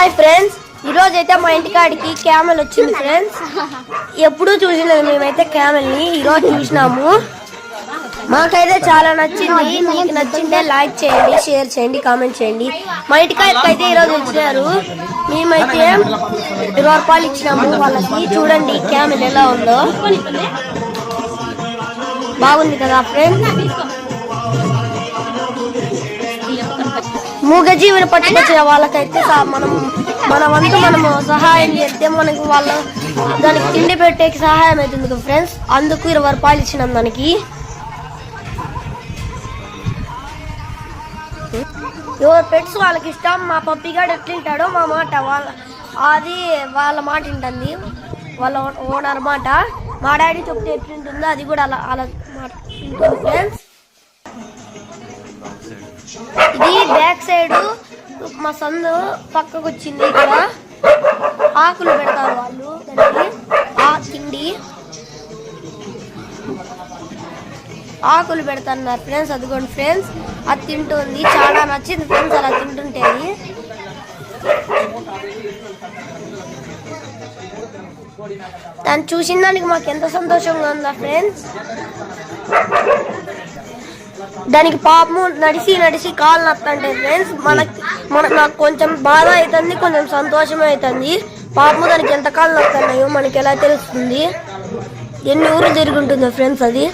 Hi friends, ఈరోజు అయితే మా ఇంటికాడికి క్యామెల్ వచ్చింది ఫ్రెండ్స్. ఎప్పుడూ చూసినది మేమైతే క్యామెల్ని ఈరోజు చూసినాము. మాకైతే చాలా నచ్చింది. మీకు నచ్చిందే లైక్ చేయండి, షేర్ చేయండి, కామెంట్ చేయండి. మా ఇంటికాడికి అయితే ఈరోజు వచ్చినారు. మేమైతే 20 రూపాయలు ఇచ్చినాము వాళ్ళకి. చూడండి క్యామెల్ ఎలా ఉందో, బాగుంది కదా ఫ్రెండ్స్. మూగజీవిని పట్టుకొచ్చిన వాళ్ళకైతే మన వంతు మనము సహాయం చేస్తే మనకు వాళ్ళు దానికి తిండి పెట్టేకి సహాయం అవుతుంది ఫ్రెండ్స్. అందుకు 20 రూపాయలు ఇచ్చినాం దానికి. ఎవరు పెట్స్ వాళ్ళకి ఇష్టం. మా పప్పిగాడు ఎట్లుంటాడో మా మాట వాళ్ళ మాట వింటుంది, వాళ్ళ ఓనర్ మాట. మా డాడీ చెప్తే ఎట్లుంటుందో అది కూడా అలా మాట వింటుంది ఫ్రెండ్స్. ఇది బ్యాక్ సైడ్ మా సందు పక్కకు వచ్చింది. ఇక్కడ ఆకులు పెడతారు వాళ్ళు, దానికి తిండి ఆకులు పెడతారు ఫ్రెండ్స్. అదిగోండి ఫ్రెండ్స్, అది తింటుంది. చాలా నచ్చింది ఫ్రెండ్స్ అలా తింటుంటే. అది దాన్ని చూసిన దానికి మాకు ఎంత సంతోషంగా ఉందా ఫ్రెండ్స్. దానికి పాపము నడిచి కాలు నత్తంటే ఫ్రెండ్స్ నాకు కొంచెం బాధ అవుతుంది, కొంచెం సంతోషం అవుతుంది. పాపము దానికి ఎంత కాలు నస్తున్నాయో మనకి ఎలా తెలుస్తుంది, ఎన్ని ఊరు తిరుగుంటుందో ఫ్రెండ్స్ అది.